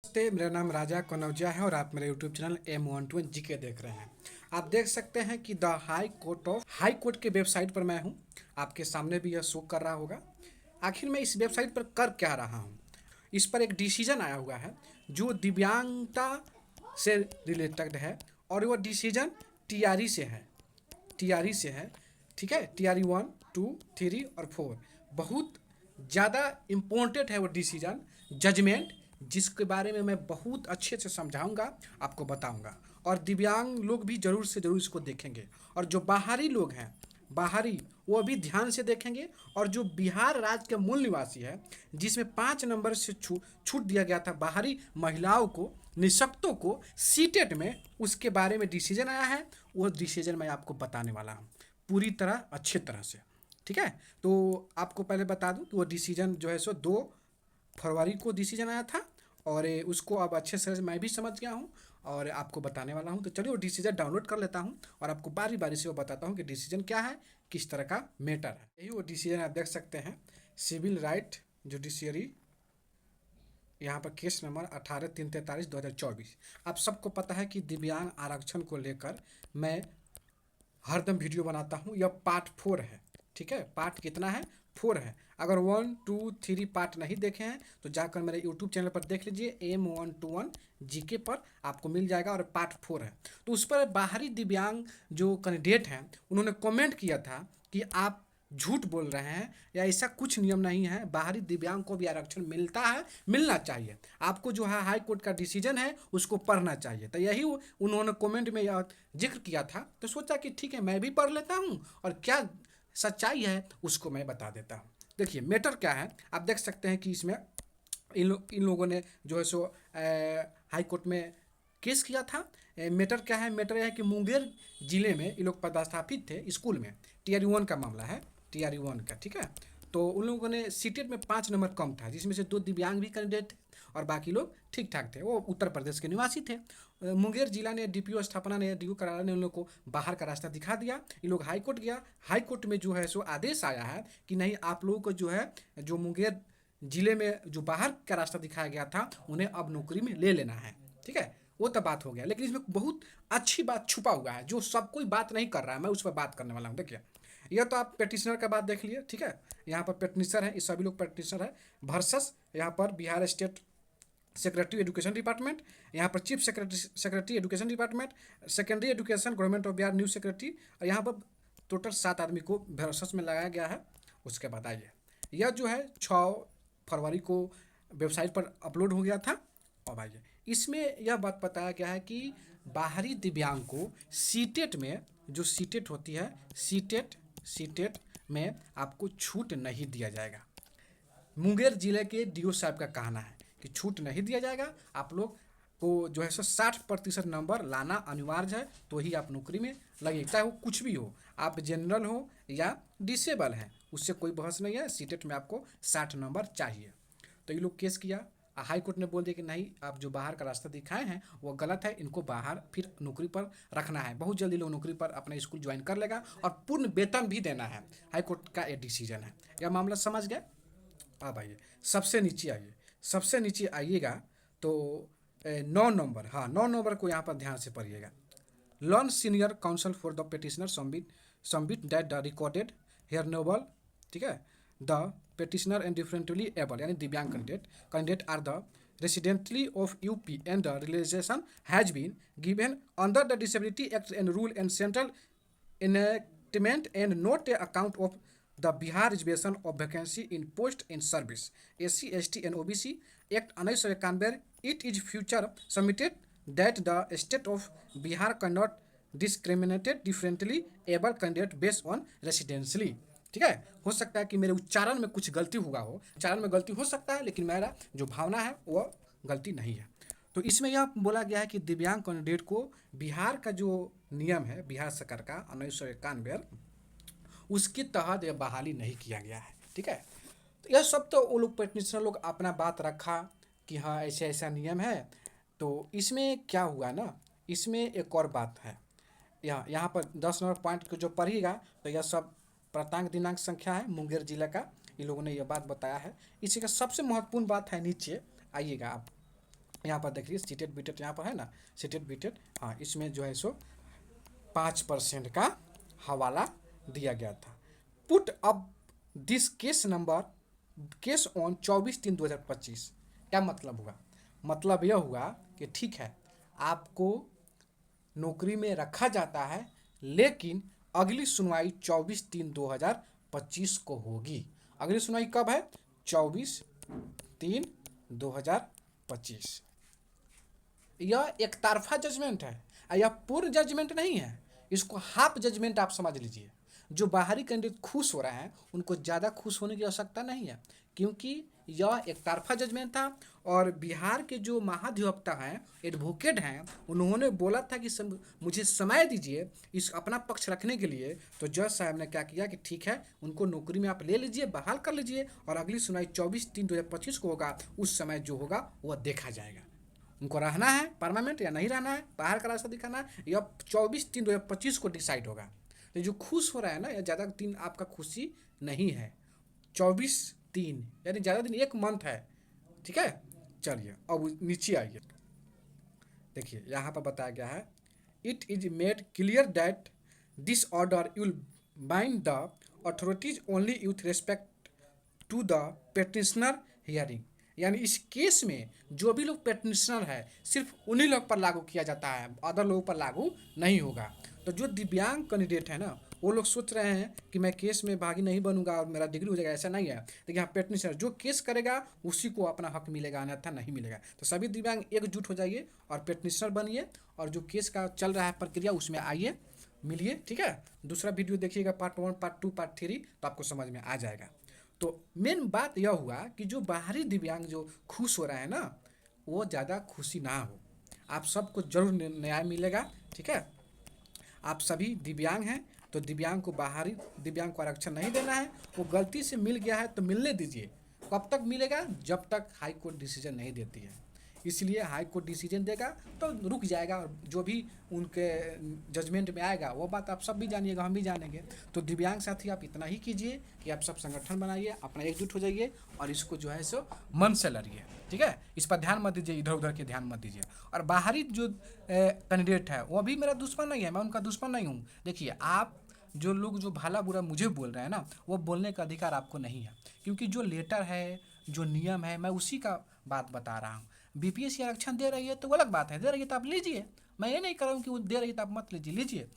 नमस्ते, मेरा नाम राजा कनौजिया है और आप मेरे यूट्यूब चैनल M121 जीके देख रहे हैं। आप देख सकते हैं कि द हाई कोर्ट के वेबसाइट पर मैं हूं। आपके सामने भी यह शो कर रहा होगा। आखिर मैं इस वेबसाइट पर कर क्या रहा हूं? इस पर एक डिसीजन आया हुआ है जो दिव्यांगता से रिलेटेड है और वह डिसीजन टीआरई से है। टीआरई से है, ठीक है। टीआरई 1, 2, 3 और 4 बहुत ज़्यादा इम्पोर्टेंट है वो डिसीजन, जजमेंट, जिसके बारे में मैं बहुत अच्छे से समझाऊंगा, आपको बताऊंगा। और दिव्यांग लोग भी ज़रूर से ज़रूर इसको देखेंगे। और जो बाहरी लोग हैं, बाहरी, वो भी ध्यान से देखेंगे। और जो बिहार राज्य के मूल निवासी है, जिसमें 5 नंबर से छूट दिया गया था बाहरी महिलाओं को, निःशक्तों को सीटेट में, उसके बारे में डिसीजन आया है। वो डिसीजन मैं आपको बताने वाला हूँ पूरी तरह, अच्छी तरह से, ठीक है। तो आपको पहले बता दूं कि वो डिसीजन जो है सो 2 फरवरी को डिसीजन आया था और उसको अब अच्छे से मैं भी समझ गया हूँ और आपको बताने वाला हूँ। तो चलिए वो डिसीजन डाउनलोड कर लेता हूँ और आपको बारी बारी से वो बताता हूँ कि डिसीजन क्या है, किस तरह का मैटर है। यही वो डिसीजन आप देख सकते हैं, सिविल राइट जुडिशियरी, यहाँ पर केस नंबर 18/3/43/2024। आप सबको पता है कि दिव्यांग आरक्षण को लेकर मैं हरदम वीडियो बनाता हूँ। यह पार्ट 4 है, ठीक है। पार्ट कितना है? 4 है। अगर 1, 2, 3 पार्ट नहीं देखे हैं तो जाकर मेरे यूट्यूब चैनल पर देख लीजिए, M121 जीके पर आपको मिल जाएगा और पार्ट 4 है। तो उस पर बाहरी दिव्यांग जो कैंडिडेट हैं उन्होंने कमेंट किया था कि आप झूठ बोल रहे हैं, या ऐसा कुछ नियम नहीं है, बाहरी दिव्यांग को भी आरक्षण मिलता है, मिलना चाहिए। आपको जो है हाई कोर्ट का डिसीजन है उसको पढ़ना चाहिए। तो यही उन्होंने कमेंट में यह जिक्र किया था। तो सोचा कि ठीक है, मैं भी पढ़ लेता हूँ और क्या सच्चाई है उसको मैं बता देता हूँ। देखिए मैटर क्या है, आप देख सकते हैं कि इसमें इन लोगों ने जो है सो हाई कोर्ट में केस किया था। मैटर क्या है? मैटर यह है कि मुंगेर जिले में ये लोग पदस्थापित थे स्कूल में। TRE 1 का मामला है, TRE 1 का, ठीक है। तो उन लोगों ने सीटेट में 5 नंबर कम था, जिसमें से 2 दिव्यांग भी कैंडिडेट थे और बाकी लोग ठीक ठाक थे। वो उत्तर प्रदेश के निवासी थे। मुंगेर जिला ने DPO स्थापना ने, DO करारा ने उन लोग को बाहर का रास्ता दिखा दिया। ये लोग हाई कोर्ट गया। हाई कोर्ट में जो है सो आदेश आया है कि नहीं, आप लोगों को जो है, जो मुंगेर जिले में जो बाहर का रास्ता दिखाया गया था, उन्हें अब नौकरी में ले लेना है, ठीक है। वो तो बात हो गया, लेकिन इसमें बहुत अच्छी बात छुपा हुआ है जो सब कोई बात नहीं कर रहा है। मैं उस पर बात करने वाला हूँ। देखिए, यह तो आप पेटिशनर का बात देख लिए, ठीक है। यहाँ पर पेटिशनर है, ये सभी लोग पेटिशनर है। वर्सेस यहाँ पर Bihar state secretary education department, यहाँ पर chief secretary education department, secondary education government of Bihar new secretary, और यहाँ पर टोटल 7 आदमी को वर्सेस में लगाया गया है। उसके बाद आइए, यह जो है 6 फरवरी को वेबसाइट पर अपलोड हो गया था। अब आइए, इसमें यह बात बताया गया है कि बाहरी दिव्यांग को सीटेट में, जो सीटेट होती है, सीटेट सीटेट में आपको छूट नहीं दिया जाएगा। मुंगेर जिले के DO साहब का कहना है कि छूट नहीं दिया जाएगा। आप लोग को जो है सो 60% नंबर लाना अनिवार्य है, तो ही आप नौकरी में लगे, चाहे वो कुछ भी हो, आप जनरल हो या डिसेबल हैं, उससे कोई बहस नहीं है। सीटेट में आपको 60 नंबर चाहिए। तो ये लोग केस किया। हाई कोर्ट ने बोल दिया कि नहीं, आप जो बाहर का रास्ता दिखाए हैं वो गलत है, इनको बाहर फिर नौकरी पर रखना है। बहुत जल्दी लोग नौकरी पर अपना स्कूल ज्वाइन कर लेगा और पूर्ण वेतन भी देना है। हाई कोर्ट का ये डिसीजन है। यह मामला समझ गए? अब आइए, सबसे नीचे आइए, सबसे नीचे आइएगा तो 9 नंबर, हाँ 9 नंबर को यहाँ पर ध्यान से पढ़िएगा। Learned senior counsel for the petitioner submit that the recorded hair noble, ठीक है, the petitioner and differently abled, यानी दिव्यांग candidate are the residently of UP and the realization has been given under the Disability Act and rule and central enactment and not a account of the Bihar reservation of vacancy in post in service SC ST and OBC Act 1991. It is future submitted that the state of Bihar cannot discriminate differently able candidate based on residentially, ठीक है। हो सकता है कि मेरे उच्चारण में कुछ गलती हुआ हो, उच्चारण में गलती हो सकता है, लेकिन मेरा जो भावना है वह गलती नहीं है। तो इसमें यह बोला गया है कि दिव्यांग कैंडिडेट को बिहार का जो नियम है, बिहार सरकार का 1991, उसके तहत यह बहाली नहीं किया गया है, ठीक है। तो यह सब तो वो लोग पेटिशनर लोग अपना बात रखा कि हाँ ऐसे ऐसा नियम है। तो इसमें क्या हुआ ना, इसमें एक और बात है। यहाँ पर 10 नंबर पॉइंट को जो पढ़िएगा तो यह सब प्रांतांक दिनांक संख्या है मुंगेर जिला का, इन लोगों ने यह बात बताया है। इसी का सबसे महत्वपूर्ण बात है नीचे, आइएगा आप, यहाँ पर देखिए सीटेड बीटेड यहाँ पर है ना, सीटेड बीटेड, हाँ इसमें जो है सो 5% का हवाला दिया गया था। Put up this case number, case on 24/3/2025। क्या मतलब हुआ? मतलब यह हुआ कि ठीक है, आपको नौकरी में रखा जाता है, लेकिन अगली सुनवाई 24/3/2025 को होगी। अगली सुनवाई कब है? 24/3/2025। यह एक तरफा जजमेंट है, यह पूर्ण जजमेंट नहीं है। इसको हाफ जजमेंट आप समझ लीजिए। जो बाहरी कैंडिडेट खुश हो रहे हैं उनको ज़्यादा खुश होने की आवश्यकता नहीं है, क्योंकि यह एक तरफा जजमेंट था। और बिहार के जो महाधिवक्ता हैं, एडवोकेट हैं, उन्होंने बोला था कि मुझे समय दीजिए इस अपना पक्ष रखने के लिए। तो जज साहब ने क्या किया कि ठीक है, उनको नौकरी में आप ले लीजिए, बहाल कर लीजिए, और अगली सुनवाई 24/3/2025 को होगा। उस समय जो होगा वह देखा जाएगा। उनको रहना है परमानेंट या नहीं रहना है, बाहर का रास्ता दिखाना है, या 24/3/2025 को डिसाइड होगा। तो जो खुश हो रहा है ना, या ज़्यादा दिन आपका खुशी नहीं है, 24/3 यानी ज़्यादा दिन, एक मंथ है। ठीक है, चलिए अब नीचे आइए। देखिए यहाँ पर बताया गया है, it is made clear that this order will bind the authorities only with respect to the petitioner hearing. यानी इस केस में जो भी लोग पेटिशनर है सिर्फ उन्हीं लोग पर लागू किया जाता है, अदर लोगों पर लागू नहीं होगा। तो जो दिव्यांग कैंडिडेट है ना, वो लोग सोच रहे हैं कि मैं केस में भागी नहीं बनूंगा और मेरा डिग्री हो जाएगा, ऐसा नहीं है। देखिए यहाँ पेटिशनर जो केस करेगा उसी को अपना हक मिलेगा, अन्यथा नहीं मिलेगा। तो सभी दिव्यांग एकजुट हो जाइए और पेटिशनर बनिए, और जो केस का चल रहा है प्रक्रिया उसमें आइए, मिलिए। ठीक है, दूसरा वीडियो देखिएगा, पार्ट 1, पार्ट 2, पार्ट 3, तो आपको समझ में आ जाएगा। तो मेन बात यह हुआ कि जो बाहरी दिव्यांग जो खुश हो रहे हैं ना, वो ज़्यादा खुशी ना हो। आप सबको जरूर न्याय मिलेगा। ठीक है, आप सभी दिव्यांग हैं, तो दिव्यांग को, बाहरी दिव्यांग को आरक्षण नहीं देना है। वो गलती से मिल गया है तो मिलने दीजिए। कब तक मिलेगा? जब तक हाई कोर्ट डिसीजन नहीं देती है। इसलिए हाई कोर्ट डिसीजन देगा तो रुक जाएगा, और जो भी उनके जजमेंट में आएगा वो बात आप सब भी जानिएगा, हम भी जानेंगे। तो दिव्यांग साथी आप इतना ही कीजिए कि आप सब संगठन बनाइए, अपना एकजुट हो जाइए, और इसको जो है सो मन से लड़िए। ठीक है, इस पर ध्यान मत दीजिए, इधर उधर के ध्यान मत दीजिए। और बाहरी जो कैंडिडेट है वो भी मेरा दुश्मन नहीं है, मैं उनका दुश्मन नहीं हूँ। देखिए, आप जो लोग जो भला बुरा मुझे बोल रहे हैं ना, वो बोलने का अधिकार आपको नहीं है, क्योंकि जो लेटर है, जो नियम है, मैं उसी का बात बता रहा हूँ। बीपीएससी आरक्षण दे रही है तो वो अलग बात है, दे रही है तो आप लीजिए। मैं ये नहीं कर रहा हूँ कि वो दे रही है तो आप मत लीजिए, लीजिए।